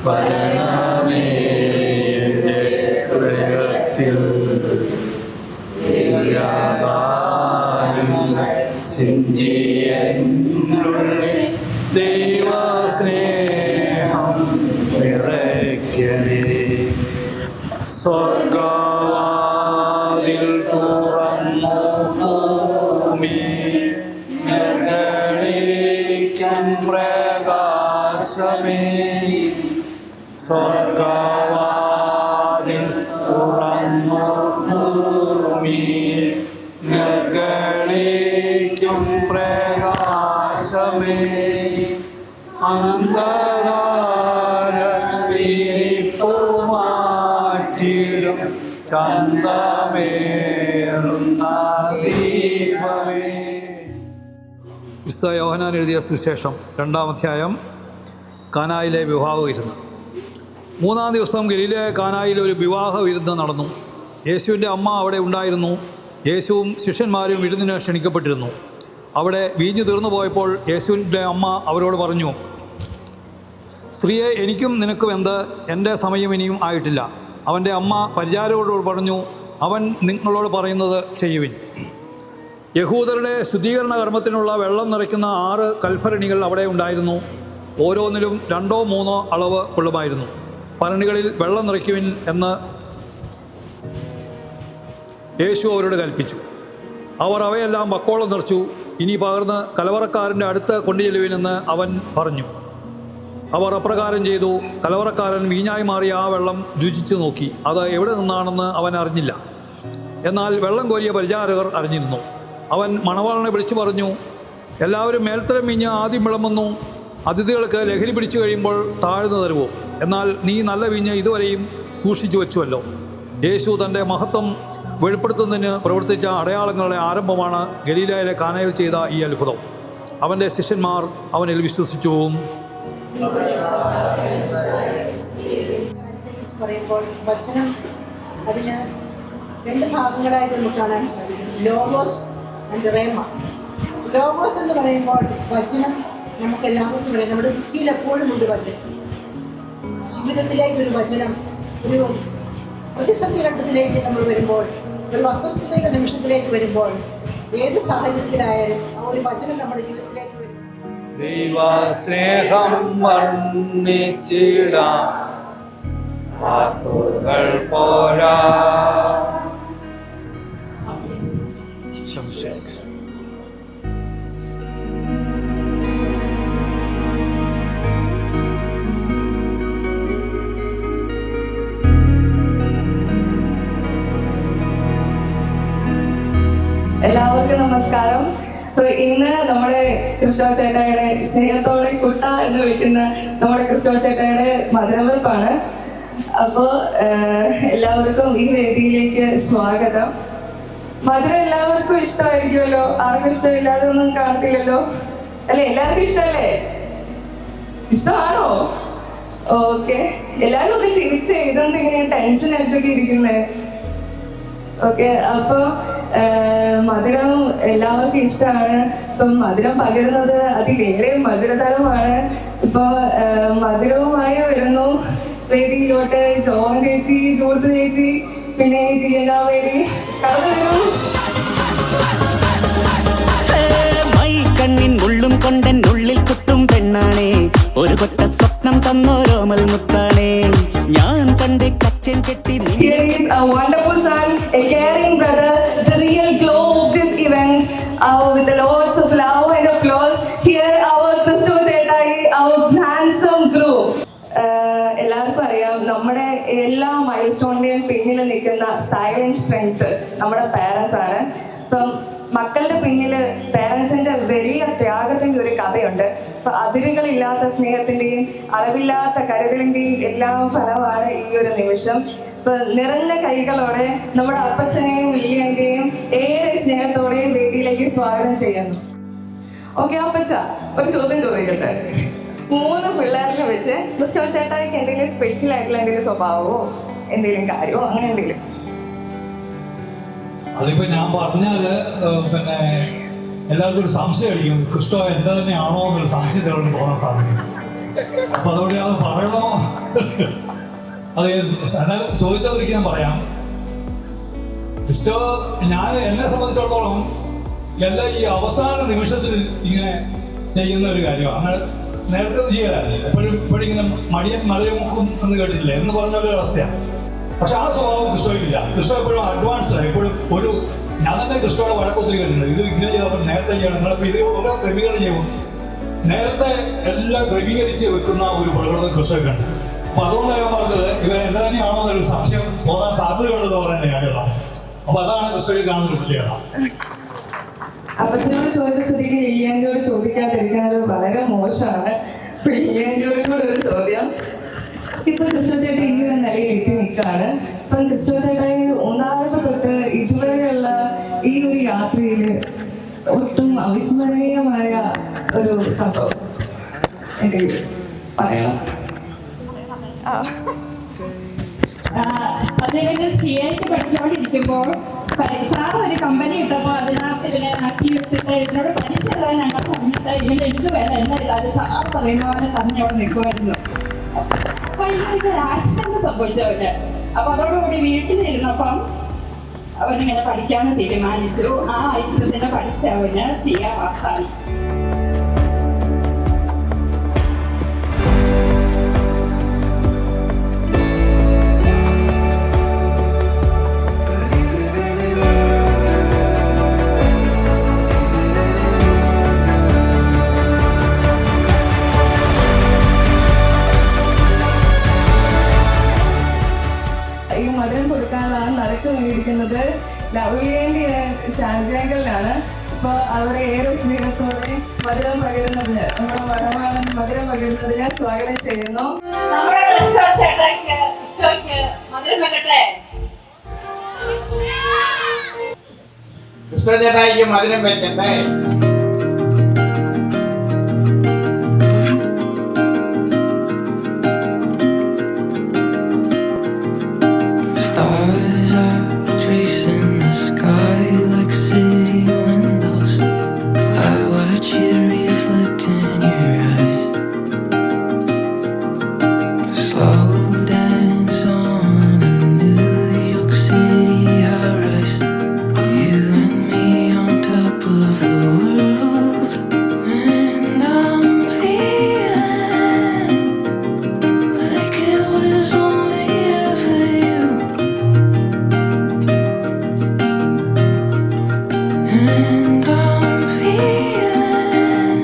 വരണമേ എൻ്റെ ഹൃദയത്തിൽ ചിന്തിയെന്നുള്ളിൽ ദൈവസ്നേഹം നിറയ്ക്കണേ. സ്വർഗവാതിൽ തുറന്നു ഭൂമി നിർഗണിക്കും പ്രകാശമേ. സ്വർഗവാതിൽ തുറന്നു ഭൂമി നിർഗണിക്കും പ്രകാശമേ. അന്ധകാരവിരിപ്പു മാറ്റിടും ചന്തമേറുന്ന ദീപമേ. വിശുദ്ധ യോഹന്നാൻ എഴുതിയ സുവിശേഷം 2-ാം അധ്യായം. കാനായിലെ വിവാഹ വിരുന്ന്. 3-ാം ദിവസം ഗലീലയായ കാനായിൽ ഒരു വിവാഹ വിരുന്ന് നടന്നു. യേശുവിൻ്റെ അമ്മ അവിടെ ഉണ്ടായിരുന്നു. യേശുവും ശിഷ്യന്മാരും വിരുന്നിന് ക്ഷണിക്കപ്പെട്ടിരുന്നു. അവിടെ വീഞ്ഞു തീർന്നു പോയപ്പോൾ യേശുവിൻ്റെ അമ്മ അവരോട് പറഞ്ഞു, സ്ത്രീയെ, എനിക്കും നിനക്കും എന്ത്? എൻ്റെ സമയം ഇനിയും ആയിട്ടില്ല. അവൻ്റെ അമ്മ പരിചാരകരോട് പറഞ്ഞു, അവൻ നിങ്ങളോട് പറയുന്നത് ചെയ്യുവിൻ. യഹൂദരുടെ ശുദ്ധീകരണ കർമ്മത്തിനുള്ള വെള്ളം നിറയ്ക്കുന്ന 6 കൽഭരണികൾ അവിടെ ഉണ്ടായിരുന്നു. ഓരോന്നിലും 2-3 അളവ് കൊള്ളുമായിരുന്നു. ഭരണികളിൽ വെള്ളം നിറയ്ക്കുവിൻ എന്ന് യേശു അവരോട് കൽപ്പിച്ചു. അവർ അവയെല്ലാം വക്കോളം നിറച്ചു. ഇനി പകർന്ന് കലവറക്കാരൻ്റെ അടുത്ത് കൊണ്ടുചെല്ലുവിനെന്ന് അവൻ പറഞ്ഞു. അവർ അപ്രകാരം ചെയ്തു. കലവറക്കാരൻ വീഞ്ഞായി മാറിയ ആ വെള്ളം രുചിച്ചു നോക്കി. അത് എവിടെ നിന്നാണെന്ന് അവൻ അറിഞ്ഞില്ല. എന്നാൽ വെള്ളം കോരിയ പരിചാരകർ അറിഞ്ഞിരുന്നു. അവൻ മണവാളനെ വിളിച്ചു പറഞ്ഞു, എല്ലാവരും മേൽത്തരം വീഞ്ഞ് ആദ്യം വിളമ്പുന്നു. അതിഥികൾക്ക് ലഹരി പിടിച്ചു കഴിയുമ്പോൾ താഴ്ന്നു തരുവോ? എന്നാൽ നീ നല്ല വീഞ്ഞ് ഇതുവരെയും സൂക്ഷിച്ചു വെച്ചുവല്ലോ. യേശു തൻ്റെ മഹത്വം വെളിപ്പെടുത്തുന്നതിന് പ്രവർത്തിച്ച അടയാളങ്ങളുടെ ആരംഭമാണ് ഗലീലയിലെ കാനയിൽ ചെയ്ത ഈ അത്ഭുതം. അവൻ്റെ ശിഷ്യന്മാർ അവനിൽ വിശ്വസിച്ചു. പറയുമ്പോൾ വചനം അതിന് 2 ഭാഗങ്ങളായിട്ട് നമുക്ക് കാണാൻ സാധിക്കും. Logos and Rema. ലോഗോസ് എന്ന് പറയുമ്പോൾ വചനം നമുക്കെല്ലാവർക്കും പറയാം. നമ്മുടെ ബുദ്ധിയിൽ എപ്പോഴും ഉണ്ട് വചനം. ജീവിതത്തിലേക്കൊരു വചനം, ഒരു പ്രതിസന്ധി ഘട്ടത്തിലേക്ക് നമ്മൾ വരുമ്പോൾ, ഒരു അസ്വസ്ഥതയുടെ നിമിഷത്തിലേക്ക് വരുമ്പോൾ, ഏത് സാഹചര്യത്തിലായാലും ആ ഒരു വചനം നമ്മുടെ ജീവിതത്തിലേക്ക് വരും. ദൈവസ്നേഹം വർണ്ണിച്ചിടാൻ വാക്കുകൾ പോരാ. എല്ലാവർക്കും നമസ്കാരം. ഇന്ന് നമ്മുടെ ക്രിസ്റ്റോ ചേട്ടായുടെ സ്നേഹത്തോടെ കുട്ട എന്ന് വിളിക്കുന്ന നമ്മുടെ ക്രിസ്റ്റോ ചേട്ടായുടെ മധുരവെപ്പാണ്. അപ്പോൾ എല്ലാവർക്കും ഈ വേദിയിലേക്ക് സ്വാഗതം. മധുരം എല്ലാവർക്കും ഇഷ്ടമായിരിക്കുമല്ലോ. ആർക്കും ഇഷ്ടമില്ലാതെ ഒന്നും കാണത്തില്ലല്ലോ അല്ലെ? എല്ലാവർക്കും ഇഷ്ടമല്ലേ? ഇഷ്ടമാണോ? ഓക്കെ. എല്ലാവരും ഒന്ന് ചിരിച്ച് ഇതൊന്നും ഇങ്ങനെ ടെൻഷൻ അടിച്ചൊക്കെ ഇരിക്കുന്നേ. ഓക്കെ. അപ്പോൾ മധുരം എല്ലാവർക്കും ഇഷ്ടമാണ്. ഇപ്പം മധുരം പകരുന്നത് അതിലേറെ മധുരതരമാണ്. ഇപ്പൊ മധുരവുമായി വരുന്നു വേദിയിലോട്ട് ജോൺ ചേച്ചി, ജൂർത്ത് ചേച്ചി, പിന്നെ ജീവകാവേരി കടന്നു വരൂ. കണ്ണിൻ ഉള്ളും കൊണ്ടൻ ഉള്ളിൽ കുത്തും പെണ്ണാണേ, ഒരു കൊട്ട സ്വപ്നം തന്നോരോമൽ മുത്താണേ, ഞാൻ കണ്ട് കച്ചൻ കെട്ടി. Here is a wonderful son, a caring brother, the real glow of this event, with the lots of love and applause. Here our Christo Chetai, our handsome group. എല്ലാവർക്കും അറിയാം, നമ്മുടെ എല്ലാ മൈൽ സ്റ്റോണിന്റെയും പിന്നിൽ നിൽക്കുന്ന സൈലന്റ് സ്ട്രെങ്ത് നമ്മുടെ parents ആണ്. ഇപ്പം മക്കളുടെ പിന്നില് പേരൻസിന്റെ വലിയ ത്യാഗത്തിന്റെ ഒരു കഥയുണ്ട്. അപ്പൊ അതിരുകളില്ലാത്ത സ്നേഹത്തിന്റെയും അളവില്ലാത്ത കരുതലിന്റെയും എല്ലാം ഫലമാണ് ഈ ഒരു നിമിഷം. ഇപ്പൊ നിറഞ്ഞ കൈകളോടെ നമ്മുടെ അപ്പച്ചനെയും വില്ലിയന്റെയും ഏറെ സ്നേഹത്തോടെയും വേദിയിലേക്ക് സ്വാഗതം ചെയ്യുന്നു. ഓക്കെ അപ്പച്ച, ഒരു ചോദ്യം ചോദിക്കട്ടെ. 3 പിള്ളേരിൽ വെച്ച് ക്രിസ്റ്റോ ചേട്ടായിക്ക് എന്തെങ്കിലും സ്പെഷ്യൽ ആയിട്ടുള്ള എന്തെങ്കിലും സ്വഭാവമോ എന്തെങ്കിലും കാര്യമോ അങ്ങനെ എന്തെങ്കിലും? അതിപ്പോ ഞാൻ പറഞ്ഞാല് പിന്നെ എല്ലാവർക്കും ഒരു സംശയം അടിക്കും, ക്രിസ്റ്റോ എന്റെ തന്നെയാണോ എന്നൊരു സംശയത്തിലോട്ട് തോന്നാൻ സാധിക്കും. അപ്പൊ അതുകൊണ്ട് ഞാൻ പറയണോ? അത് എന്നാൽ ചോദിച്ചതിലേക്ക് ഞാൻ പറയാം. ഞാൻ എന്നെ സംബന്ധിച്ചിടത്തോളം എല്ലാം ഈ അവസാന നിമിഷത്തിൽ ഇങ്ങനെ ചെയ്യുന്ന ഒരു കാര്യമാണ്. അങ്ങനെ നേരത്തെ ചെയ്യാറില്ല. ഇപ്പോഴിങ്ങനെ മടിയൻ മലയമുക്കും എന്ന് കേട്ടിട്ടില്ല എന്ന് പറഞ്ഞ ഒരു അവസ്ഥയാണ്. പക്ഷെ ആ സ്വഭാവം ക്രിസ്റ്റോയ്ക്കില്ല. ക്രിസ്റ്റോ എപ്പോഴും അഡ്വാൻസ്ഡ് ആണ്. എപ്പോഴും ഒരു ഞാൻ തന്നെ ക്രിസ്റ്റോയുടെ വഴക്കൊത്തിരി കേട്ടിട്ടുണ്ട്. ഇത് ഇങ്ങനെ ചെയ്തപ്പോൾ നേരത്തെ ചെയ്യണം, നിങ്ങളിപ്പോൾ ഇത് ഓരോ ക്രമീകരണം ചെയ്യുമ്പോൾ നേരത്തെ എല്ലാം ക്രമീകരിച്ച് വെക്കുന്ന ഒരു പ്രകടനം ക്രിസ്റ്റോയ്ക്ക് ഉണ്ട്. അപ്പൊ അതുകൊണ്ടാണ് ഞാൻ പറഞ്ഞത് ഇവർ എന്റെ തന്നെയാണോ എന്നൊരു സംശയം തോന്നാൻ സാധ്യതയുണ്ടെന്ന് പറയുന്ന കാര്യമാണ്. അപ്പൊ അതാണ് ക്രിസ്റ്റോയിൽ കാണുന്ന ഒരു പ്രത്യേകത. അപ്പച്ചനോട് ചോദിച്ച സ്ഥിതിക്ക് ഇല്ലിയാൻറ്റോട് ചോദിക്കാതിരിക്കുന്നത് വളരെ മോശമാണ്. അപ്പൊ ഇല്ലിയാൻറ്റോട് കൂടെ ഒരു ചോദ്യം. ഇപ്പൊ ക്രിസ്റ്റോ ചേട്ടൻ ഈ ഒരു നിലയിൽ എത്തി നിൽക്കുകയാണ്. ഇപ്പം ക്രിസ്റ്റോ ചേട്ടായി ഉണ്ടായപ്പോൾ തൊട്ട് ഇതുവരെയുള്ള ഈ ഒരു യാത്രയിൽ ഒട്ടും അവിസ്മരണീയമായ ഒരു സംഭവം എനിക്ക് പറയണം. അദ്ദേഹം CA പഠിച്ചുകൊണ്ടിരിക്കുമ്പോൾ സാർ ഒരു കമ്പനി ഇട്ടപ്പോൾ അതിനകത്ത് ഇതിനെ ആക്കി വെച്ചിട്ട് ഇതിനോട് പഠിച്ചത് ഞങ്ങൾ പറഞ്ഞിട്ട് ഇതിന് എഴുതുവല്ല എന്നാലും സാർ പറയുമ്പോൾ അവനെ തന്നെ അവിടെ നിൽക്കുമായിരുന്നു. അപ്പൊ ഇതിനൊരു ആക്സിഡന്റ് സംഭവിച്ചവന്. അപ്പൊ അതോടുകൂടി വീട്ടിലിരുന്നപ്പം അവനിങ്ങനെ പഠിക്കാമെന്ന് തീരുമാനിച്ചു. ആ ഐറ്റത്തിന് പഠിച്ച അവന് CA പാസ്സായി. ഈ മധുരം കൊടുക്കാനുള്ള നറുക്ക് മേടിക്കുന്നത് ലവ്ലിയേന്റെ ഷാൻജാങ്കലിലാണ്. അപ്പൊ അവരെ ഏറെ സ്നേഹത്തോടെ മധുരം പകരുന്നതിന് നമ്മുടെ മണവാളൻ മധുരം പകരുന്നതിനെ സ്വാഗതം ചെയ്യുന്നു. നമ്മുടെ ക്രിസ്റ്റോ ചേട്ടായിക്ക് മധുരം വെക്കട്ടെ. ക്രിസ്റ്റോ ചേട്ടായിക്ക് മധുരം വെക്കട്ടെ. Stars are tracing the sky like city windows. I watch it reflect in your eyes. Slow dance on a New York City high-rise. You and me on top of the world, and I'm feeling like it was only ever you. And I'm feeling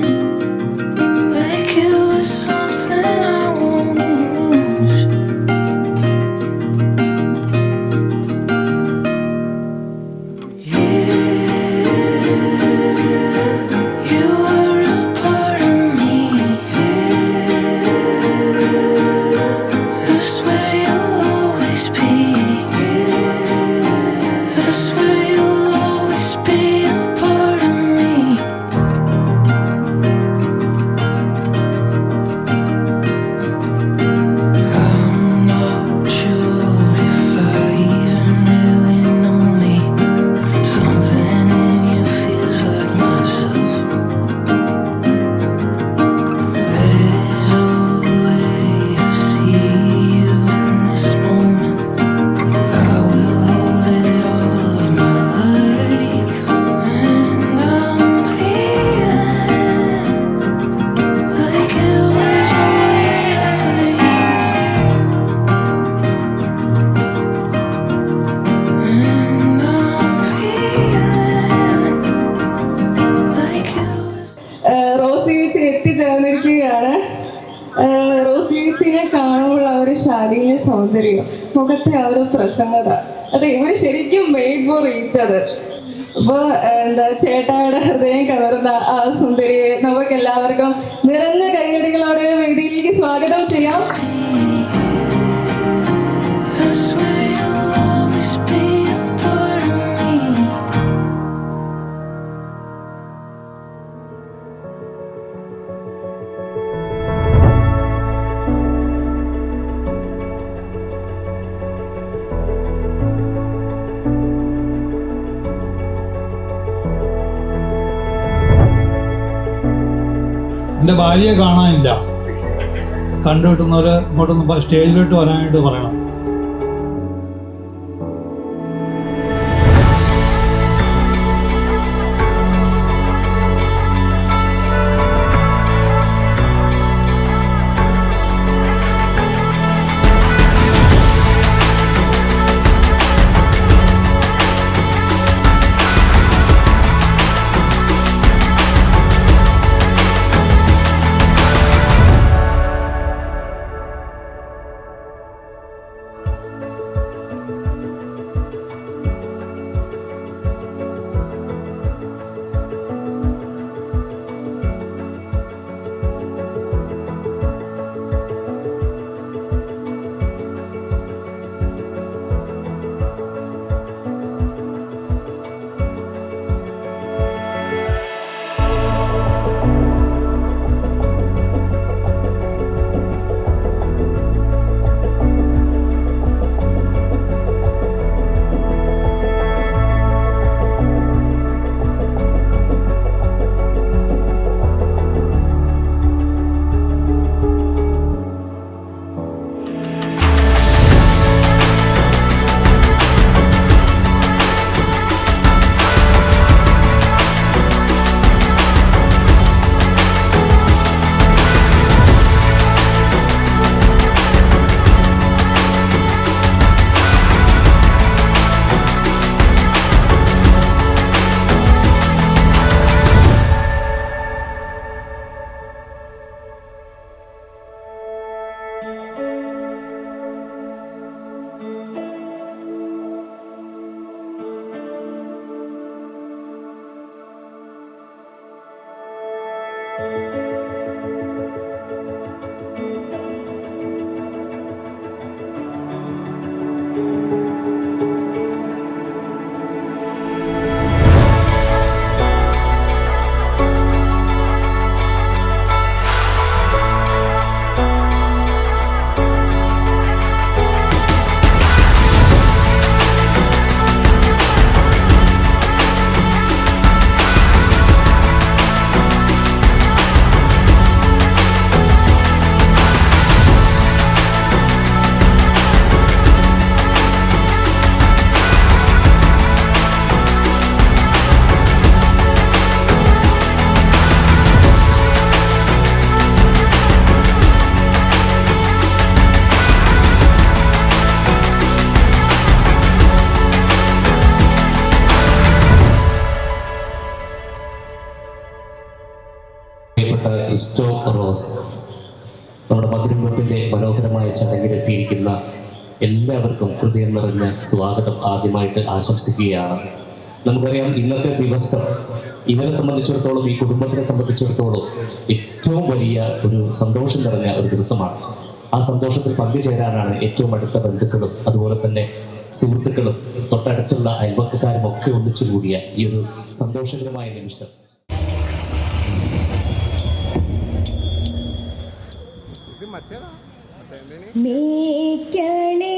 like it was something I won't lose. You are a part of me. I swear you'll always be. I swear you'll always be a part of me. I'm not sure if I even really know me. Something in you feels like myself. There's a way I see you in this moment. I will hold it all of my life, and I'm feeling like it was only ever you. And I'm feeling like it was. Rosy ചേച്ചി എത്തിച്ചേർന്നിരിക്കുകയാണ്. Rossi ചേച്ചിനെ കാണുമ്പോൾ ആ ഒരു ശാരീരിക സൗന്ദര്യം, മുഖത്തെ ആ ഒരു പ്രസന്നത, അത് ഇവർ ശരിക്കും മെയ്ഡ് ഫോർ ഈച്ച് അതർ. അപ്പൊ ചേട്ടായുടെ ഹൃദയം കവർന്ന ആ സുന്ദരിയെ നമുക്ക് എല്ലാവർക്കും നിറഞ്ഞ കൈയടികളോടെ വേദിയിലേക്ക് സ്വാഗതം ചെയ്യാം. I swear you'll always be a part of me. എൻ്റെ ഭാര്യയെ കാണാനില്ല. കണ്ടുകിട്ടുന്നവർ ഇങ്ങോട്ടൊന്ന് സ്റ്റേജിലോട്ട് വരാനായിട്ട് പറയണം. ക്രിസ്റ്റോ റോസ് നമ്മുടെ മധുരമുട്ടിൻ്റെ മനോഹരമായ ചടങ്ങിലെത്തിയിരിക്കുന്ന എല്ലാവർക്കും ഹൃദയം നിറഞ്ഞ സ്വാഗതം ആദ്യമായിട്ട് ആശംസിക്കുകയാണ്. നമുക്കറിയാം ഇന്നത്തെ ദിവസം ഇവരെ സംബന്ധിച്ചിടത്തോളം, ഈ കുടുംബത്തിനെ സംബന്ധിച്ചിടത്തോളം ഏറ്റവും വലിയ ഒരു സന്തോഷം നിറഞ്ഞ ഒരു ദിവസമാണ്. ആ സന്തോഷത്തിൽ പങ്കുചേരാനാണ് ഏറ്റവും അടുത്ത ബന്ധുക്കളും അതുപോലെ തന്നെ സുഹൃത്തുക്കളും തൊട്ടടുത്തുള്ള അയൽവക്കക്കാരും ഒക്കെ ഒന്നിച്ചുകൂടിയ ഈ ഒരു സന്തോഷകരമായ നിമിഷം. മേക്കണേ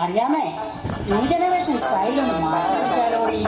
അറിയാമേ ന്യൂ ജനറേഷൻ സ്റ്റൈലൊന്നും മാറ്റി വെച്ചാലോടി.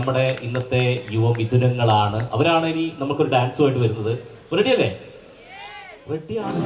നമ്മുടെ ഇന്നത്തെ യുവമിഥുനങ്ങളാണ്. അവരാണ് ഇനി നമുക്കൊരു ഡാൻസുമായിട്ട് വരുന്നത്. റെഡിയല്ലേ? റെഡിയാണ്.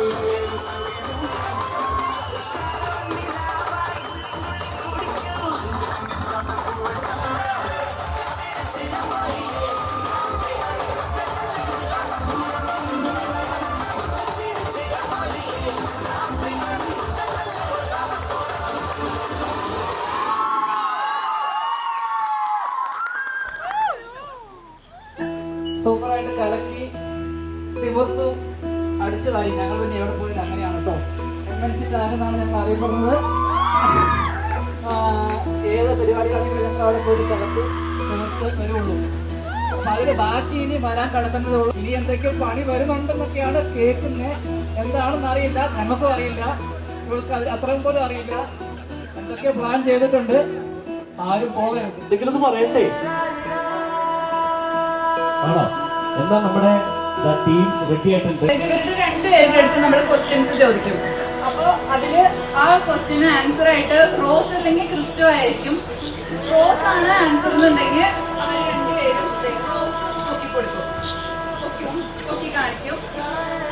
Thank you. തിമിർത്തും അടിച്ചു വാരി. ഞങ്ങൾ പിന്നെ എവിടെ പോയത് അങ്ങനെയാണ് കേട്ടോ. എന്നാണ് ഞങ്ങൾ അറിയപ്പെടുന്നത്. ഏത് പരിപാടിയാണെങ്കിലും ഞങ്ങൾ അവിടെ പോയി കിടത്ത് തിമിർത്ത് വരുള്ളൂ. അപ്പം അതിൽ ബാക്കി ഇനി വരാൻ കിടക്കുന്നതേ ഉള്ളൂ. ഇനി എന്തൊക്കെയോ പണി വരുന്നുണ്ടെന്നൊക്കെയാണ് കേൾക്കുന്നത്. എന്താണെന്ന് അറിയില്ല, നമുക്കും അറിയില്ല, ഇവൾക്ക് അത്രയും പോലും അറിയില്ല. എന്തൊക്കെ പ്ലാൻ ചെയ്തിട്ടുണ്ട്. ആരും പോകരുത്. എന്തെങ്കിലും ഒന്ന് പറയട്ടെ. ആണോ? എന്താ നമ്മുടെ ടീംസ് റെഡി ആയിട്ടുണ്ട്. ഇവരുടെ രണ്ടുപേരുടെ അടുത്ത് നമ്മൾ ക്വസ്റ്റ്യൻസ് ചോദിക്കും. അപ്പൊ അതില് ആ ക്വസ്റ്റ്യന് ആൻസർ ആയിട്ട് റോസ് അല്ലെങ്കിൽ ക്രിസ്റ്റോ ആയിരിക്കും. റോസ് ആണ് ആൻസർ എന്നുണ്ടെങ്കിൽ അവർ രണ്ടുപേരും നോക്കി കൊടുക്കും, നോക്കി കാണിക്കും.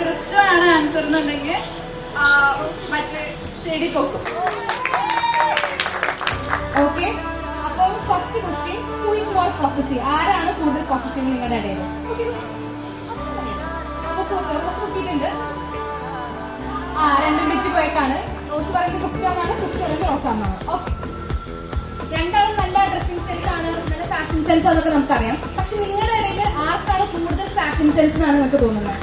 ക്രിസ്റ്റോ ആണ് ആൻസർ എന്നുണ്ടെങ്കിൽ മറ്റേ ചെടി പൊക്കും. ഓക്കെ, അപ്പം first question, who is more possessive? ആരാണ് കൂടുതൽ പോസസീവ് നിങ്ങളുടെ ഇടയിൽ? റോസ് നോക്കിയിട്ടുണ്ട്. രണ്ടും വെച്ച് പോയിട്ടാണ്. റോസ് പറയുന്നത് ക്രിസ്റ്റോ എന്നാണ്, ക്രിസ്റ്റോ പറയുന്നത് റോസ് എന്നാണ്. ഓക്കെ, രണ്ടാളും നല്ല ഡ്രസ്സിംഗ് സെൻസ് ആണ്, നല്ല ഫാഷൻ സെൻസ് ആണെന്നൊക്കെ നമുക്കറിയാം. പക്ഷെ നിങ്ങളുടെ ഇടയിൽ ആർക്കാണ് കൂടുതൽ ഫാഷൻ സെൻസ് എന്നാണ് നിങ്ങൾക്ക് തോന്നുന്നത്?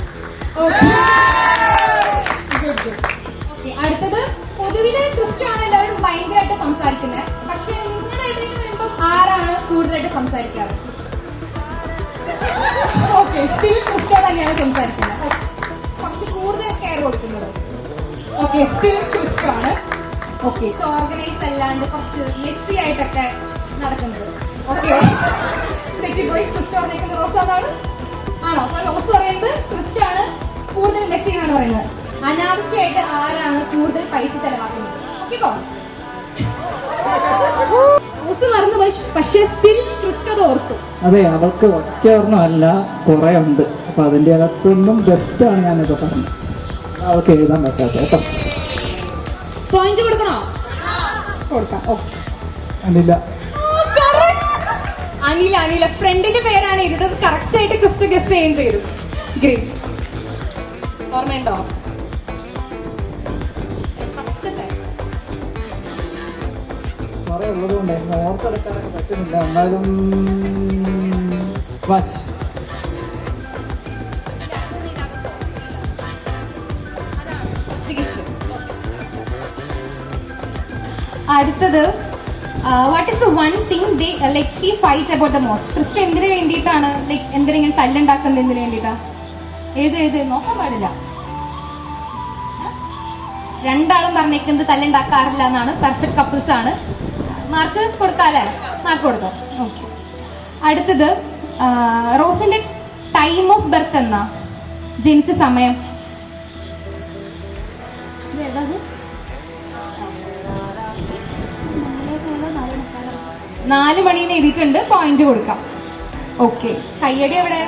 ഓക്കെ, അടുത്തത്, പൊതുവിലെ ക്രിസ്റ്റോ ആണ് എല്ലാവരും ഭയങ്കരമായിട്ട് സംസാരിക്കുന്നത്. പക്ഷെ നിങ്ങളുടെ ഇടയിൽ വരുമ്പോൾ ആരാണ് കൂടുതലായിട്ട് സംസാരിക്കാറ്? ഓക്കെ, സ്റ്റിൽ ക്രിസ്റ്റോ തന്നെയാണ് സംസാരിക്കുന്നത്. കുറച്ച് കൂടുതൽ കെയർ കൊടുക്കുന്നത്. ഓക്കെ, സ്റ്റിൽ ക്രിസ്റ്റോ ആണ്. ഓക്കെ, ഓർഗനൈസ് അല്ലാണ്ട് കുറച്ച് മെസ്സി ആയിട്ടൊക്കെ നടക്കുന്നത്. ഓക്കെ, തെറ്റിപ്പോയി. ക്രിസ്റ്റോ പറഞ്ഞേക്കുന്നത് റോസ് എന്നാണ്. ആണോ? അപ്പൊ റോസ് പറയുന്നത് ക്രിസ്റ്റോ ആണ് കൂടുതൽ മെസ്സി എന്നാണ് പറയുന്നത്. അനാവശ്യമായിട്ട് ആരാണ് കൂടുതൽ പൈസ ചെലവാക്കുന്നത്? ഓക്കെക്കോ? റോസ് മറന്നുപോയി, പക്ഷെ സ്റ്റിൽ ക്രിസ്റ്റോ ഓർത്തു. അതെ, അവൾക്ക് ഒറ്റ ഒരെണ്ണമല്ല, കുറെ ഉണ്ട്. അപ്പൊ അതിന്റെ അകത്തൊന്നും ബെസ്റ്റ് ആണ് ഞാനിപ്പോ പറഞ്ഞത്. അവൾക്ക് എഴുതാൻ പറ്റാത്ത കേട്ടോ. പോയിന്റ് കൊടുക്കണോ? കൊടുക്കാം. ഓക്കെ, അനില. അനില ഫ്രണ്ടിന്റെ പേരാണ് ഇത്. കറക്റ്റ് ആയിട്ട് ക്രിസ്റ്റോ ഗസ് ചെയ്യുകയും ചെയ്തു. ഗ്രേറ്റ്. ഓർമ്മയുണ്ടോ? ഫസ്റ്റത്തെ കുറെ ഉള്ളതുകൊണ്ട് ഓർത്തെടുക്കാനൊക്കെ പറ്റുന്നില്ല. എന്നാലും വാച്ച്. അടുത്തത്, what is the one thing they like he fight about the most? Christo എന്തിനു വേണ്ടിയിട്ടാണ് ലൈക്ക് എന്തിനെങ്കിലും തല്ലുണ്ടാക്കുന്നത്? എന്തിനു വേണ്ടിയിട്ടാ? ഏത് നോക്കാൻ പാടില്ല. രണ്ടാളും പറഞ്ഞേക്കുന്നത് തല്ലുണ്ടാക്കാറില്ല എന്നാണ്. പെർഫെക്റ്റ് കപ്പിൾസ് ആണ്. മാർക്ക് കൊടുക്കാല്ലേ? മാർക്ക് കൊടുക്കാം. ഓക്കെ, അടുത്തത്, റോസിന്റെ ടൈം ഓഫ് ബർത്ത് എന്നാ? ജനിച്ച സമയം? 4 മണിന്ന് എഴുതിയിട്ടുണ്ട്. പോയിന്റ് കൊടുക്കാം. ഓക്കെ, കയ്യടി എവിടെ?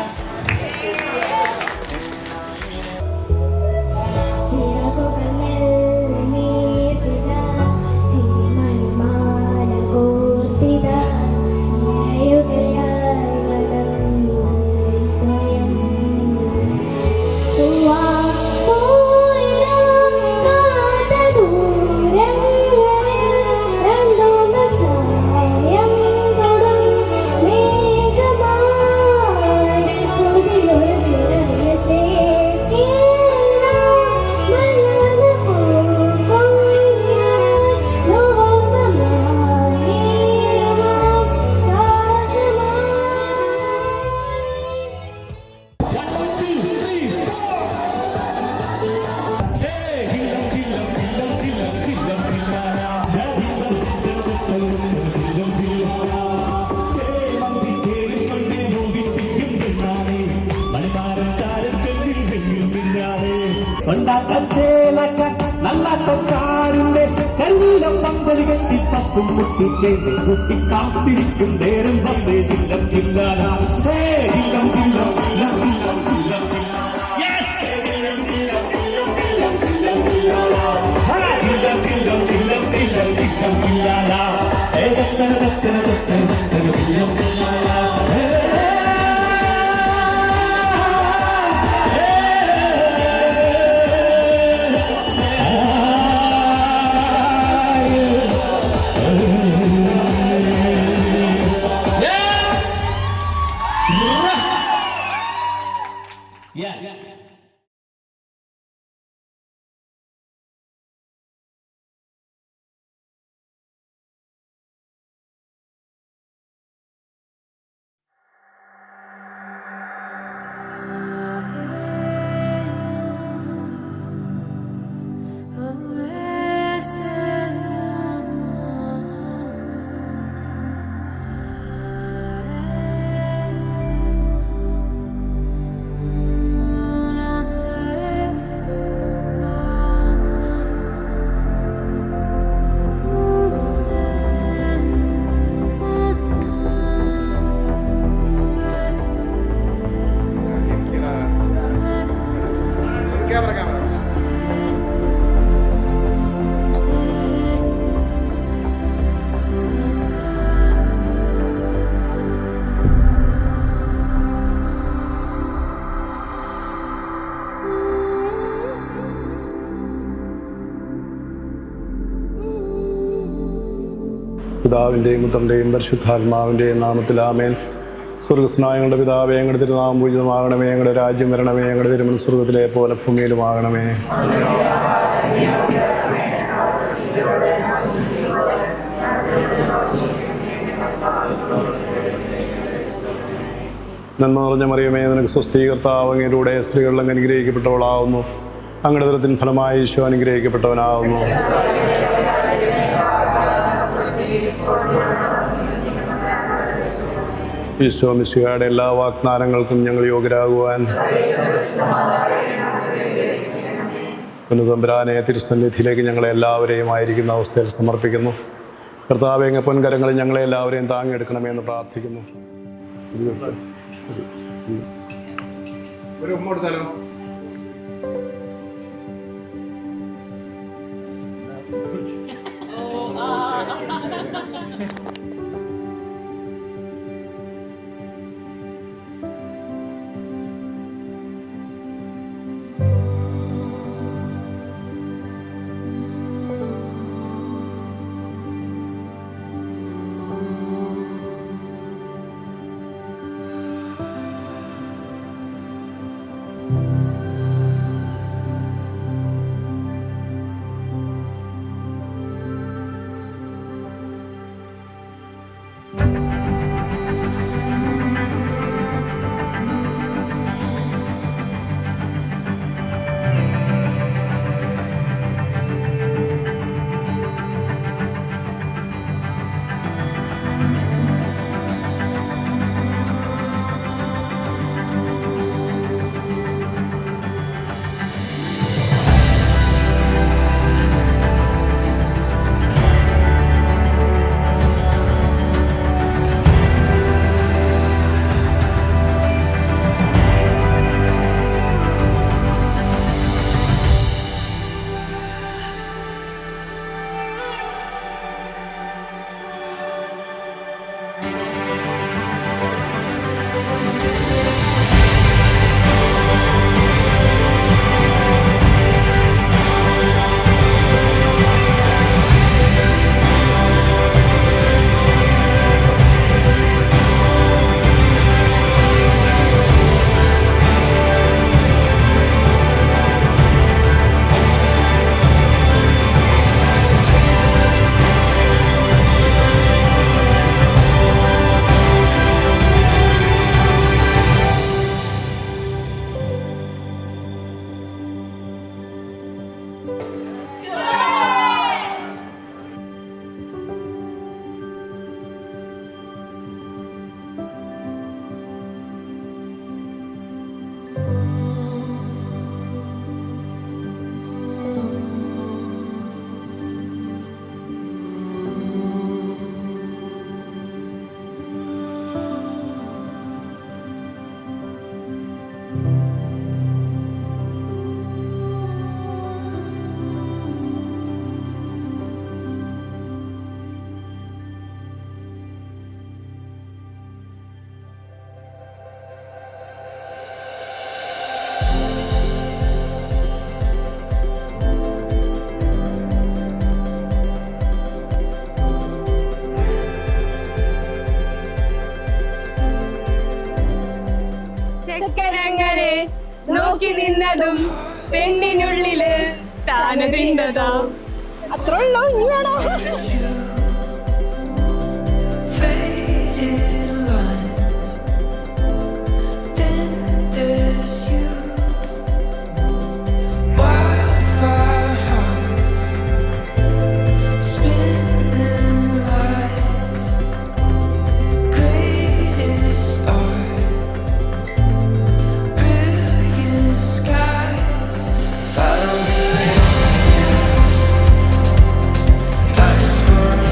പപ്പും മുട്ടി ചെയ്ത് കുട്ടി കാത്തിരിക്കും നേരം വന്നേ ജില്ലം ജില്ലാല ജില്ലം ജില്ലം ജില്ലം ജില്ലം ജില്ലം ജില്ലം ജില്ലം ജില്ലം ജില്ലം ജില്ലാല പിതാവിൻ്റെയും പുത്രൻ്റെയും പരിശുദ്ധാത്മാവിൻ്റെയും നാമത്തിൽ ആമേൻ. സ്വർഗസ്നായ ഞങ്ങളുടെ പിതാവേ, ഞങ്ങളുടെ തിരുനാമം പൂജിതമാകണമേ. ഞങ്ങളുടെ രാജ്യം വരണമേ. ഞങ്ങളുടെ തിരുമനസ് സ്വർഗത്തിലെ പോലെ ഭൂമിയിലുമാകണമേ. നന്മ നിറഞ്ഞ മറിയമേ, നിനക്ക് സ്വസ്തി, കർത്താവ് അങ്ങയിലൂടെ സ്ത്രീകളിൽ അങ്ങ് അനുഗ്രഹിക്കപ്പെട്ടവളാവുന്നു. അങ്ങയുടെ ദുരത്തിന് ഫലമായി ഈശോ അനുഗ്രഹിക്കപ്പെട്ടവനാവുന്നു. ഈശോ മിശിഹായുടെ എല്ലാ വാഗ്ദാനങ്ങൾക്കും ഞങ്ങൾ യോഗ്യരാകുവാൻ പുനതമ്പുരാനെ തിരുസന്നിധിയിലേക്ക് ഞങ്ങളെ എല്ലാവരെയും ആയിരിക്കുന്ന അവസ്ഥയിൽ സമർപ്പിക്കുന്നു. കർത്താവേ, അങ്ങ് പൊൻകരങ്ങളിൽ ഞങ്ങളെ എല്ലാവരെയും താങ്ങിയെടുക്കണമേ എന്ന് പ്രാർത്ഥിക്കുന്നു. ഒരു ഉമ്മ കൊടുത്താലോ? ചെക്കനങ്ങനെ നോക്കി നിന്നതും പെണ്ണിനുള്ളില് താനതിണ്ടതോ അത്രേ ഉള്ളൂ. ഇനി വേണോ? I just wanna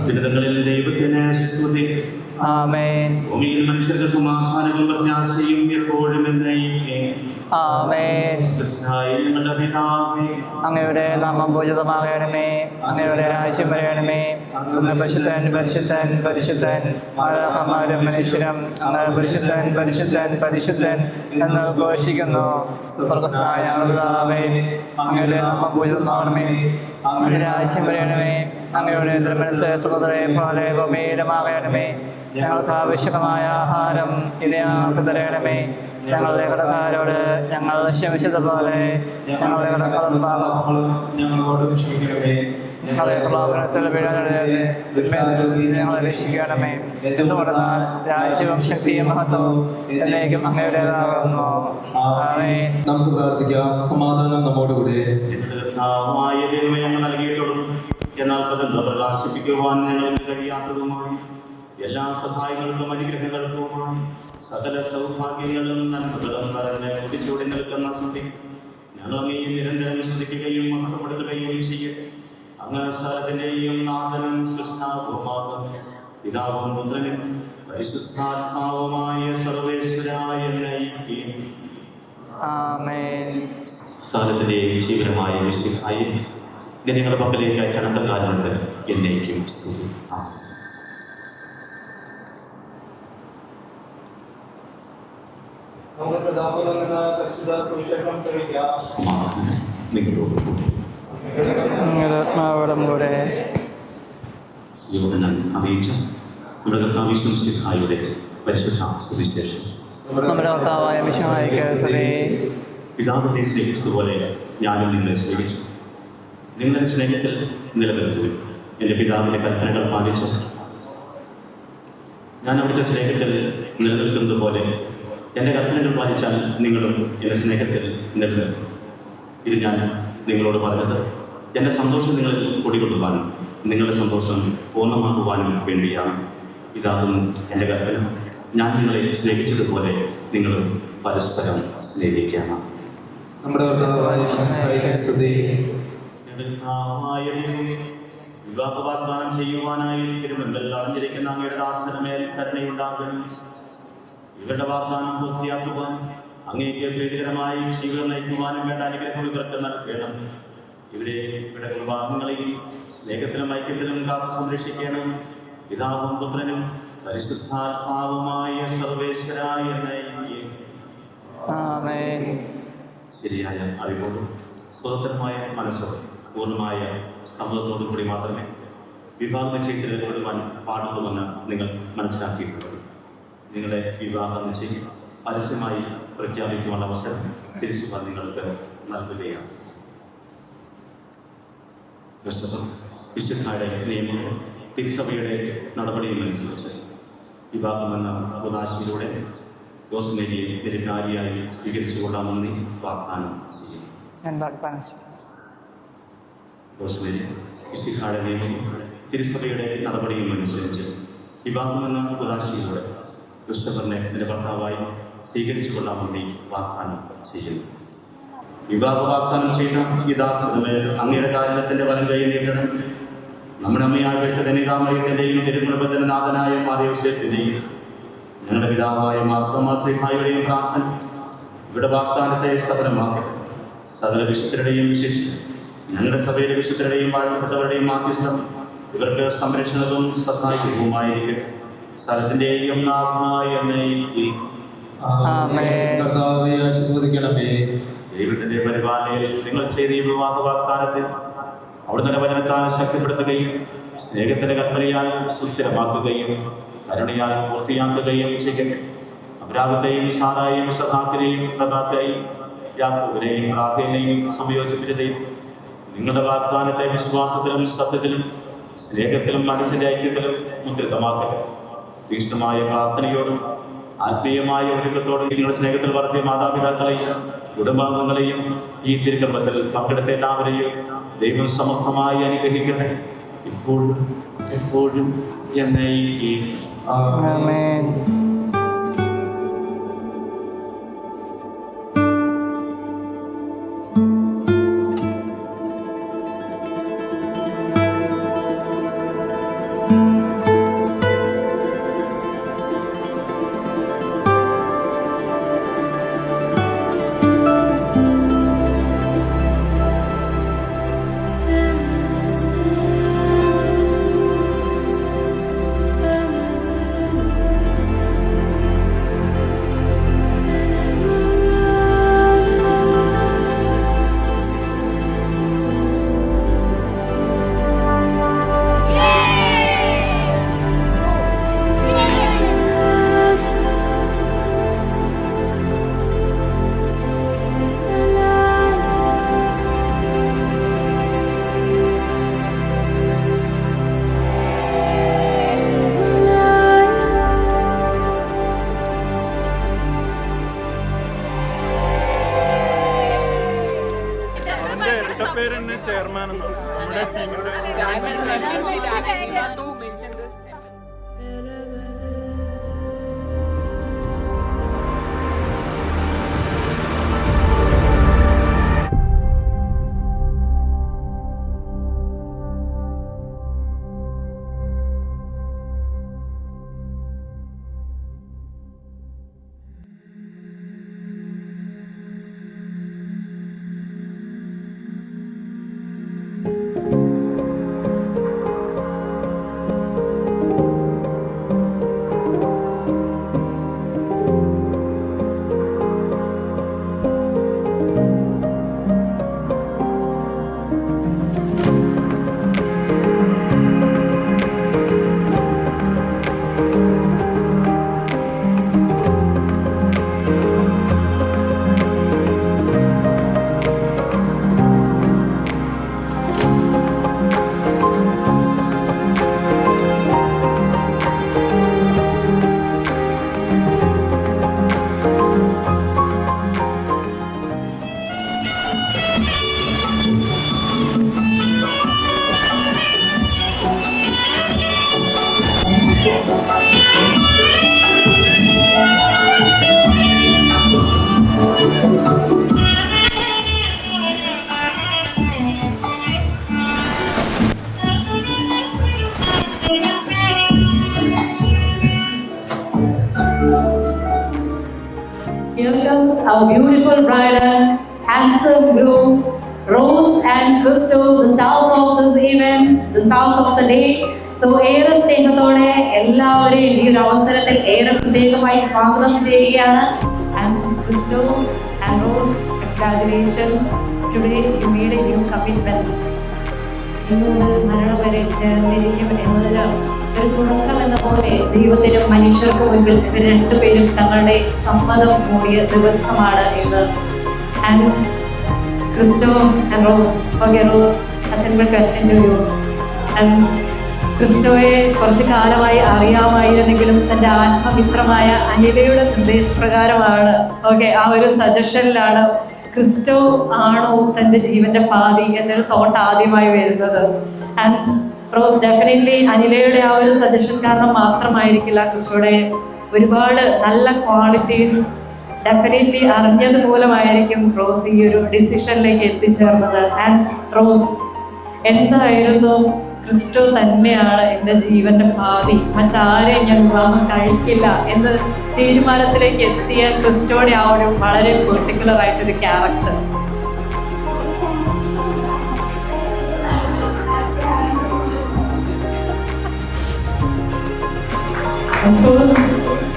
ജനതകളിൽ ദൈവത്തിന് സ്തുതി. ആമേൻ. ഭൂമിയിൽ മനുഷ്യർക്ക് സമാധാനവും പ്രത്യാശയും എപ്പോഴും എന്നേക്കും. ആമേൻ. ക്രിസ്തുവായ ഞങ്ങളുടെ പിതാവേ, അങ്ങയുടെ നാമം പൂജിതമാകണമേ. അങ്ങയുടെ രാജ്യം വരണമേ. അങ്ങ് പരിശുദ്ധൻ പരിശുദ്ധൻ പരിശുദ്ധൻ. മാലാഖമാരും മനുഷ്യരും അങ്ങ് പരിശുദ്ധൻ പരിശുദ്ധൻ പരിശുദ്ധൻ എന്ന് ഘോഷിക്കുന്നു. സ്വർഗ്ഗസ്ഥനായ ഞങ്ങളുടെ പിതാവേ, അങ്ങയുടെ നാമം പൂജിതമാകണമേ. അങ്ങയുടെ രാജ്യം വരണമേ. അങ്ങയുടെ തിരുമനസ്സ് സ്വർഗ്ഗത്തിലെ പോലെ ഭൂമിയിലുമാകണമേ. ഞങ്ങൾക്ക് ആവശ്യമായ ആഹാരം ഇത് ഞങ്ങൾക്ക് തരണമേ. ഞങ്ങളുടെ കടക്കാരോട് ഞങ്ങൾ ക്ഷമിച്ചതുപോലെ ഞങ്ങളുടെ കടക്കാരോട് ഞങ്ങളെ പ്രലോഭനത്തിൽ വീഴാതെ ഞങ്ങളെ രക്ഷിക്കണമേ. എന്തുകൊണ്ടെന്നാൽ രാജ്യവും ശക്തിയും മഹത്വവും എന്നേക്കും അങ്ങയുടേതാകുന്നു. ആമേൻ. നമുക്ക് പ്രാർത്ഥിക്കാം. സമാധാനം നമ്മോടുകൂടെ. ഞങ്ങൾ നൽകിയിട്ടുള്ളൂ, എന്നാൽ പദങ്ങൾ പ്രകാശിപ്പിക്കുവാൻ ഞങ്ങൾക്ക് കഴിയാത്തതുമാണ്. എല്ലാ സഹായങ്ങൾക്കും അനുഗ്രഹങ്ങൾക്കുമാണ് സകല സൗഭാഗ്യങ്ങളും നന്മകളും നിറഞ്ഞ് കുടിച്ചൂടി നിൽക്കുന്ന സന്ധി ഞങ്ങൾ അങ്ങയെ നിരന്തരം ശ്രദ്ധിക്കുകയും മഹത്വപ്പെടുത്തുകയും ചെയ്യട്ടെ. അങ്ങ് സ്ഥലത്തിന്റെയും നാഥനും സൃഷ്ടാവുമാകും പിതാവും പുത്രനും പരിശുദ്ധാത്മാവുമായ സർവേശ്വരായ നയിക്കുകയും സ്ഥലത്തിന്റെയും ജീവനമായ വിശുദ്ധായി നിങ്ങളുടെ പക്കലേക്ക് ചടക്കക്കാരുണ്ട് എന്നേക്കും സ്തുതി. നമുക്ക് സദാപുരം എന്ന പരിശുദ്ധ സുവിശേഷം ശ്രമിക്കാം. ആത്മാവോടും കൂടെ അറിയിച്ച നമ്മുടെ കർത്താവിശ്വസിഹായുടെ പരിശുദ്ധ സുവിശേഷം. നമ്മുടെ കർത്താവായ മിശിഹായിക്ക് സ്തുതി. പിതാവിനെ സ്നേഹിച്ചതുപോലെ ഞാനും നിങ്ങളെ സ്നേഹിച്ചു. നിങ്ങളുടെ സ്നേഹത്തിൽ നിലനിൽക്കുകയും എൻ്റെ പിതാവിൻ്റെ കൽപ്പനകൾ പാലിച്ചു. ഞാൻ അവിടുത്തെ സ്നേഹത്തിൽ നിലനിൽക്കുന്നത് പോലെ എൻ്റെ കൽപ്പനകൾ പാലിച്ചാൽ നിങ്ങളും എൻ്റെ സ്നേഹത്തിൽ നിലനിൽക്കും. ഇത് ഞാൻ നിങ്ങളോട് പറഞ്ഞത് എൻ്റെ സന്തോഷം നിങ്ങളിൽ കുടികൊള്ളുവാനും നിങ്ങളുടെ സന്തോഷം പൂർണ്ണമാക്കുവാനും വേണ്ടിയാണ്. ഇതാകുന്നു എൻ്റെ കൽപ്പന, ഞാൻ നിങ്ങളെ സ്നേഹിച്ചതുപോലെ നിങ്ങളും പരസ്പരം സ്നേഹിക്കണം. നമ്മുടെ വിവാഹ വാഗ്ദാനം ചെയ്യുവാനായി തിരുമുമ്പിൽ അടഞ്ഞിരിക്കുന്ന അങ്ങയുടെ ദാസനമേൽ കരുണയുണ്ടാകും. ഇവരുടെ വാഗ്ദാനം പൂർത്തിയാക്കുവാൻ അങ്ങേക്ക് പ്രീതികരമായി ജീവിതം നയിക്കുവാനും വേണ്ട അനുഗ്രഹം ഇവർക്ക് നൽകണം. ഇവരുടെ കുടുംബാംഗങ്ങളെയും സ്നേഹത്തിലും ഐക്യത്തിലും കാത്തു സംരക്ഷിക്കണം. പിതാവും പുത്രനും പരിശുദ്ധാത്മാവുമായ സർവേശ്വരായ നയിക്കുകയും ശരിയായ അറിവോടും സ്വതന്ത്രമായ മനസ്സോടും പൂർണ്ണമായ സമ്മതത്തോടു കൂടി മാത്രമേ വിവാഹ നിശ്ചയത്തിൽ ഏർപ്പെടുവാൻ പാടുള്ളൂവെന്ന് നിങ്ങൾ മനസ്സിലാക്കിയിട്ടുള്ളത്. നിങ്ങളെ വിവാഹ നിശ്ചയം പരസ്യമായി പ്രഖ്യാപിക്കുവാനുള്ള അവസരം തിരിച്ചുവാൻ നിങ്ങൾക്ക് നൽകുകയാണ്. വിശുദ്ധയുടെ നിയമങ്ങളും തിരുസഭയുടെ നടപടിയും അനുസരിച്ച് വിവാഹമെന്ന ഉദാശയിലൂടെ റോസ്മേരിയെ നിരക്കാരിയായി സ്വീകരിച്ചുകൊള്ളാമെന്ന് വാഗ്ദാനം ചെയ്യുന്നു. റോസ്മേരി വിശുദ്ധയുടെ നിയമവും തിരുസഭയുടെ നടപടിയും അനുസരിച്ച് വിവാഹമെന്ന ഉദാശയിലൂടെ ക്രിസ്റ്റഫറിനെ നിന്റെ ഭർത്താവായി സ്വീകരിച്ചു കൊള്ളാമെന്ന് വാഗ്ദാനം ചെയ്യുന്നു. വിവാഹ വാഗ്ദാനം ചെയ്ത ഇതാ അങ്ങയുടെ കാരണത്തിന്റെ വലം കൈ നീട്ടണം. നമ്മുടെ അമ്മയായ കനികാമറിയത്തിന്റെയും തിരുകുടുംബത്തിന്റെ നാഥനായ മാറിയോസേഫിന്റെയും ഞങ്ങളുടെ പിതാവായ മാർത്തോമാശ്രീഹായുടെയും പ്രാർത്ഥന ഇവിടെ വാഗ്ദാനത്തെ സഫലമാക്കട്ടെ. സകല വിശുദ്ധരുടെയും വിശേഷിച്ച് ഞങ്ങളുടെ സഭയിലെ വിശുദ്ധരുടെയും വാഴ്ത്തപ്പെട്ടവരുടെയും മാധ്യസ്ഥം ഇവർക്ക് സംരക്ഷണവും സഹായവുമായിരിക്കട്ടെ. സ്ഥലത്തിന്റെയും നാഥനായ കർത്താവേ ആശീർവദിക്കണമേ. ദൈവത്തിന്റെ പരിപാലനയിൽ നിങ്ങൾ ചെയ്ത ഈ വിവാഹ വാഗ്ദാനത്തിൽ അവിടുത്തെ വചനത്താൽ ശക്തിപ്പെടുത്തുകയും സ്നേഹത്തിന്റെ കൽപ്പനയാൽ സുസ്ഥിരമാക്കുകയും കരുണയാൽ പൂർത്തിയാക്കുകയും ചെയ്യട്ടെ. അബ്രാഹത്തെയും സാറായെയും സഹാക്കിനെയും പ്രകാത്തെയും യാക്കോബിനെയും റാഹേലിനെയും സംയോജിപ്പിച്ചതെയും നിങ്ങളുടെ വാഗ്ദാനത്തെ വിശ്വാസത്തിലും സത്യത്തിലും സ്നേഹത്തിലും മനസ്സിന്റെ ഐക്യത്തിലും മുദ്രിതമാക്കട്ടെ. തീക്ഷ്ണമായ പ്രാർത്ഥനയോടും ആത്മീയമായ ഒരുക്കത്തോടും നിങ്ങളുടെ സ്നേഹത്തിൽ വളർത്തിയ മാതാപിതാക്കളെയും കുടുംബാംഗങ്ങളെയും ഈ തിരുക്കമ്പത്തിൽ പങ്കെടുത്ത എല്ലാവരെയും ദൈവം സമർത്ഥമായി അനുഗ്രഹിക്കട്ടെ, ഇപ്പോഴും എപ്പോഴും എന്നേക്കും. ആമേൻ. ചെയർമാൻ എന്നാണ് നമ്മുടെ ടീമിന്റെ. Here comes our beautiful bride, handsome groom, Rose and Christo, the stars of this event, the stars of the day. So, ഏറെ സ്നേഹത്തോടെ എല്ലാവരെയും ഈ ഒരു അവസരത്തിൽ ഏറെ പ്രത്യേകമായി സ്വാഗതം ചെയ്യുകയാണ്. And Christo and Rose, congratulations. Today you made a new commitment. ഇന്നു മുതൽ മരണം വരെ ചേർന്നിരിക്കും എന്നതിന് ഒരു തുടക്കം എന്ന പോലെ ദൈവത്തിനും മനുഷ്യർക്കും മുൻപിൽ ഇവർ രണ്ടുപേരും തങ്ങളുടെ സമ്മതം കൂടിയ ദിവസമാണ് ഇന്ന്. And Christo and Rose, okay Rose, a simple question to you. And ക്രിസ്റ്റോയെ കുറച്ച് കാലമായി അറിയാമായിരുന്നെങ്കിലും തൻ്റെ ആത്മമിത്രമായ അനിലയുടെ നിർദ്ദേശപ്രകാരമാണ്, ഓക്കെ, ആ ഒരു സജഷനിലാണ് ക്രിസ്റ്റോ ആണോ തൻ്റെ ജീവന്റെ പാതി എന്നൊരു തോട്ട് ആദ്യമായി വരുന്നത്. ആൻഡ് റോസ്, ഡെഫിനറ്റ്ലി അനിലയുടെ ആ ഒരു സജഷൻ കാരണം മാത്രമായിരിക്കില്ല ക്രിസ്റ്റോയുടെ ഒരുപാട് നല്ല ക്വാളിറ്റീസ് ഡെഫിനറ്റ്ലി അറിഞ്ഞത് മൂലമായിരിക്കും റോസ് ഈ ഒരു ഡിസിഷനിലേക്ക് എത്തിച്ചേർന്നത്. ആൻഡ് റോസ്, എന്തായിരുന്നു ക്രിസ്റ്റോ തന്നെയാണ് എൻ്റെ ജീവന്റെ ഭാവി, മറ്റാരെയും ഞാൻ വിവാഹം കഴിക്കില്ല എന്ന തീരുമാനത്തിലേക്ക് എത്തിയ ക്രിസ്റ്റോയുടെ ആ ഒരു വളരെ പെർട്ടിക്കുലർ ആയിട്ടൊരു ക്യാരക്ടർ?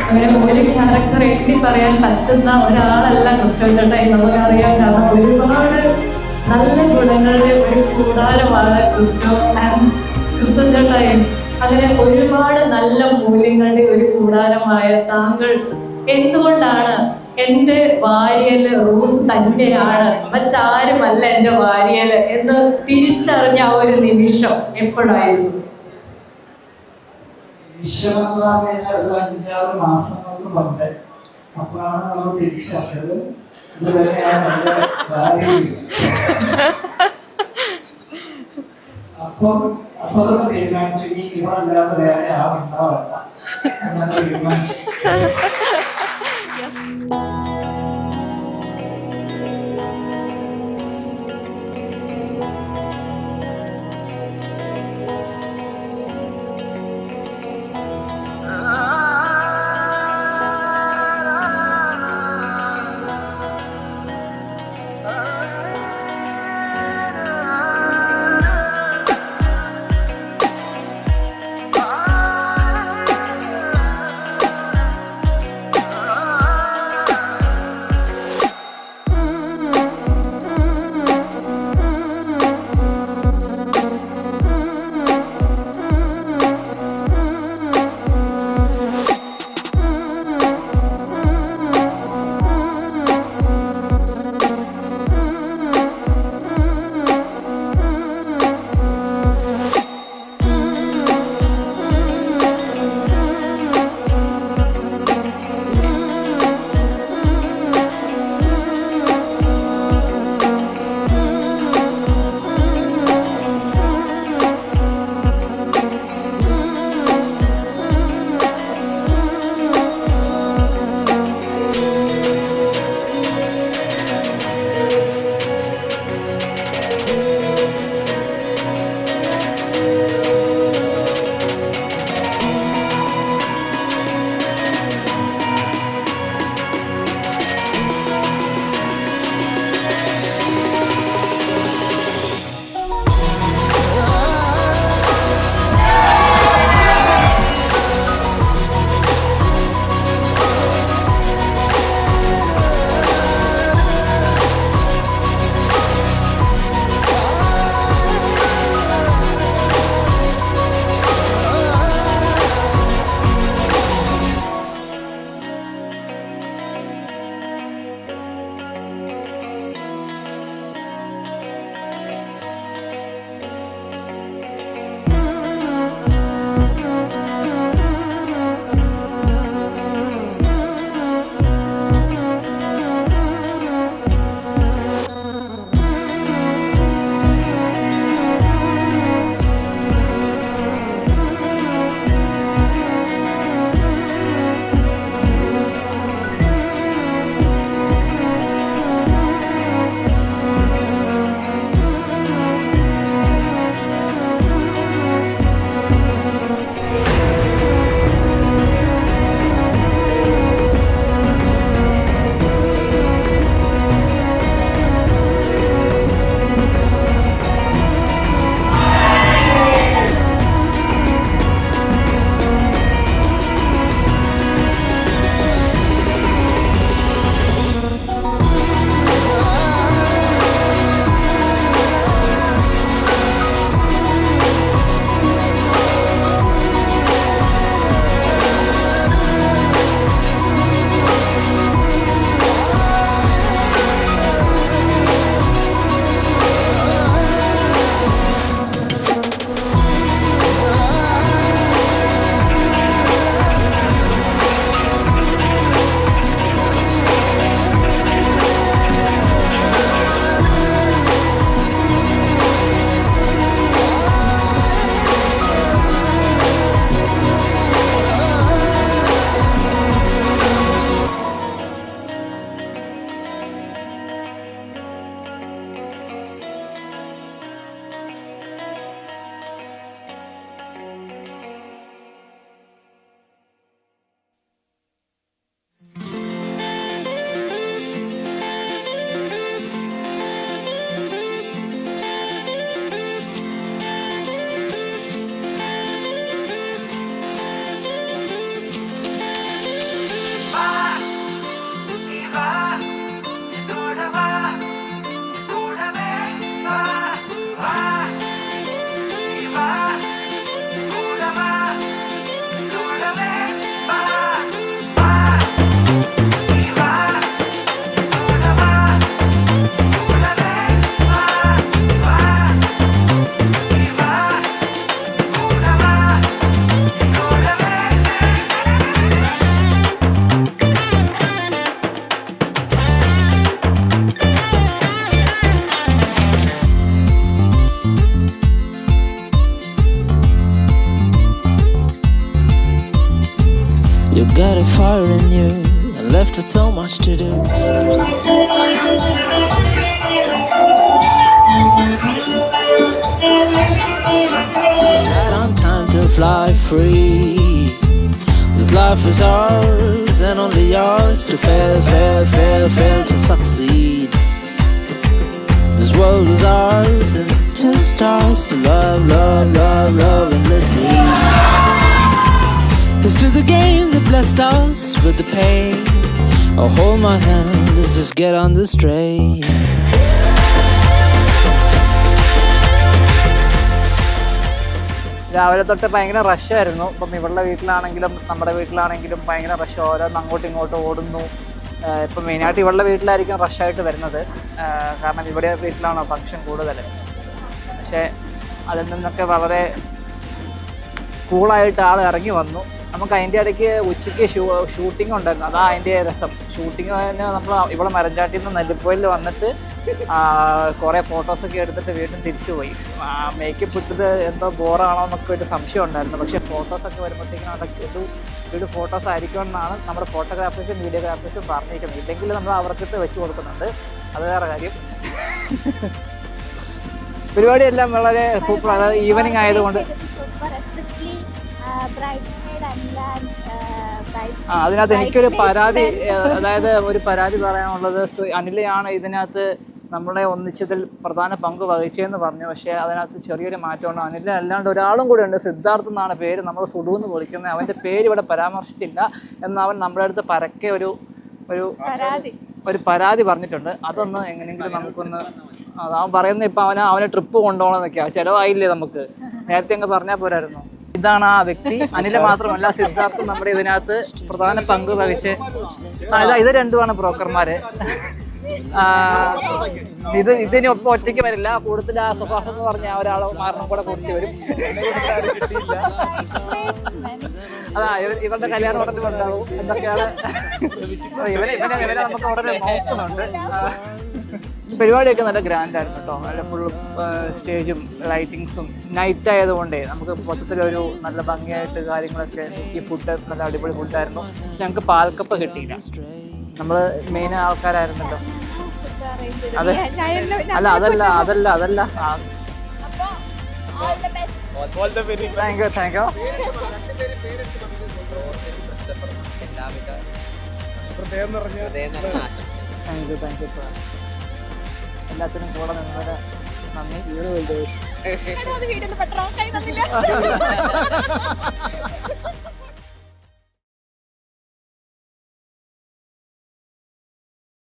അങ്ങനെ ഒരു ക്യാരക്ടർ എണ്ണി പറയാൻ പറ്റുന്ന ഒരാളല്ല ക്രിസ്റ്റോ ചേട്ടായി നമുക്കറിയാം. കാരണം ഒരുപാട് നല്ല ഗുണങ്ങളുടെ ഒരു കൂടാരമാണ് ക്രിസ്റ്റോ. ആൻഡ് ക്രിസ്റ്റോ ചേട്ടായി, അങ്ങനെ ഒരുപാട് നല്ല മൂല്യങ്ങളുടെ ഒരു കൂടാരമായ താങ്കൾ എന്തുകൊണ്ടാണ് എൻ്റെ വാരിയല് റോസ് തന്നെയാണ്, മറ്റാരുമല്ല എൻ്റെ വാരിയല് എന്ന് തിരിച്ചറിഞ്ഞ ആ ഒരു നിമിഷം എപ്പോഴായിരുന്നു? വിശ്വനാഥ ഒരു 5-6 മാസങ്ങൾക്ക് മുമ്പ് അപ്പോഴാണ് നമ്മൾ തിരിച്ചറിഞ്ഞത് ഇതുവരെ ഞാൻ നല്ല ഭാര്യയില്ല. അതൊക്കെ തീരുമാനിച്ചു, ഈ ഇവളല്ലാത്ത വേറെ ആളുണ്ടാവണ്ട അങ്ങനെ തീരുമാനിച്ചു. you and left with so much to do. Had on time to fly free. This life is ours and only yours to fail, fail, fail, fail to succeed. This world is ours and just ours to love, love, love, love endlessly. Here's to the game that blessed us with the pain. Oh, hold my hand, let's just get on this train. രാവിലെ തൊട്ട് ഭയങ്കര റഷായിരുന്നു. ഇപ്പം ഇവളുടെ വീട്ടിലാണെങ്കിലും നമ്മുടെ വീട്ടിലാണെങ്കിലും ഭയങ്കര rush, ഓരോന്ന് അങ്ങോട്ടും ഇങ്ങോട്ടും ഓടുന്നു. ഇപ്പം മെയിനായിട്ട് ഇവളുടെ വീട്ടിലായിരിക്കും റഷായിട്ട് വരുന്നത്, കാരണം ഇവിടെ വീട്ടിലാണ് ഫങ്ഷൻ കൂടുതൽ. പക്ഷേ അതിൽ നിന്നൊക്കെ വളരെ കൂളായിട്ട് ആൾ ഇറങ്ങി വന്നു. നമുക്ക് അതിൻ്റെ ഇടയ്ക്ക് ഉച്ചയ്ക്ക് ഷൂട്ടിംഗ് ഉണ്ടായിരുന്നു. അതാ അതിൻ്റെ രസം. ഷൂട്ടിങ്ങിന് നമ്മൾ ഇവിടെ മരഞ്ചാട്ടിൽ നിന്ന് നെല്ലിപ്പോയിൽ വന്നിട്ട് കുറേ ഫോട്ടോസൊക്കെ എടുത്തിട്ട് വീണ്ടും തിരിച്ചു പോയി. മേക്കപ്പ് ഇട്ടത് എന്തോ ബോറാണോ എന്നൊക്കെ ഒരു സംശയം ഉണ്ടായിരുന്നു. പക്ഷേ ഫോട്ടോസൊക്കെ വരുമ്പോഴത്തേക്കും അതൊക്കെ ഒരു ഫോട്ടോസ് ആയിരിക്കുമെന്നാണ് നമ്മുടെ ഫോട്ടോഗ്രാഫേഴ്സും വീഡിയോഗ്രാഫേഴ്സും പറഞ്ഞിരിക്കുന്നത്. ഇല്ലെങ്കിൽ നമ്മൾ അവർക്കിട്ട് വെച്ച് കൊടുക്കുന്നുണ്ട്, അത് വേറെ കാര്യം. പരിപാടിയെല്ലാം വളരെ സൂപ്പർ. അതായത് ഈവനിങ് ആയതുകൊണ്ട് അതിനകത്ത് എനിക്കൊരു പരാതി, അതായത് ഒരു പരാതി പറയാനുള്ളത്, അനിലയാണ് ഇതിനകത്ത് നമ്മളെ ഒന്നിച്ചതിൽ പ്രധാന പങ്ക് വഹിച്ചതെന്ന് പറഞ്ഞു. പക്ഷേ അതിനകത്ത് ചെറിയൊരു മാറ്റമുണ്ട്. അനില അല്ലാണ്ട് ഒരാളും കൂടെ ഉണ്ട്, സിദ്ധാർത്ഥ് എന്നാണ് പേര്, നമ്മൾ സുഡുവെന്ന് വിളിക്കുന്നത്. അവൻ്റെ പേര് ഇവിടെ പരാമർശിച്ചില്ല എന്ന് അവൻ നമ്മുടെ അടുത്ത് പരക്കെ ഒരു പരാതി പറഞ്ഞിട്ടുണ്ട്. അതൊന്ന് എങ്ങനെയെങ്കിലും നമുക്കൊന്ന്, അവൻ പറയുന്നത് ഇപ്പം അവനെ ട്രിപ്പ് കൊണ്ടുപോകണമെന്നൊക്കെയാണ്. ചിലവായില്ലേ നമുക്ക്, നേരത്തെ അങ്ങ് പറഞ്ഞാൽ പോരായിരുന്നു. ഇതാണ് ആ വ്യക്തി. അനില മാത്രമല്ല, സിദ്ധാർത്ഥ് നമ്മുടെ ഇതിനകത്ത് പ്രധാന പങ്ക് വഹിച്ച്. ഇത് രണ്ടുമാണ് ബ്രോക്കർമാര്. ഇതിന് ഒപ്പം ഒറ്റയ്ക്ക് വരില്ല, കൂടുതൽ ആ സുഭാഷ് എന്ന് പറഞ്ഞ ഒരാൾ മാരണം കൂടെ കൂട്ടി വരും. അതാ ഇവരുടെ കല്യാണം ഉടനെ ഉണ്ടാവും എന്നൊക്കെയാണ്. ഇവരെ നമുക്ക് ഉടനെ നോക്കുന്നുണ്ട്. പരിപാടിയൊക്കെ നല്ല ഗ്രാൻഡായിരുന്നു കേട്ടോ. നല്ല ഫുള്ള് സ്റ്റേജും ലൈറ്റിങ്സും നൈറ്റ് ആയതുകൊണ്ടേ നമുക്ക് മൊത്തത്തിലൊരു നല്ല ഭംഗിയായിട്ട് കാര്യങ്ങളൊക്കെ. ഈ ഫുഡ് നല്ല അടിപൊളി ഫുഡായിരുന്നു. ഞങ്ങൾക്ക് പാൽക്കപ്പ കിട്ടിയില്ല, നമ്മൾ മെയിൻ ആൾക്കാരായിരുന്നല്ലോ. അതെ, അല്ല അതല്ല thank you thank you. Thank you sir. എല്ലാത്തിനും കൂടെ നിന്നതിന് നന്ദി.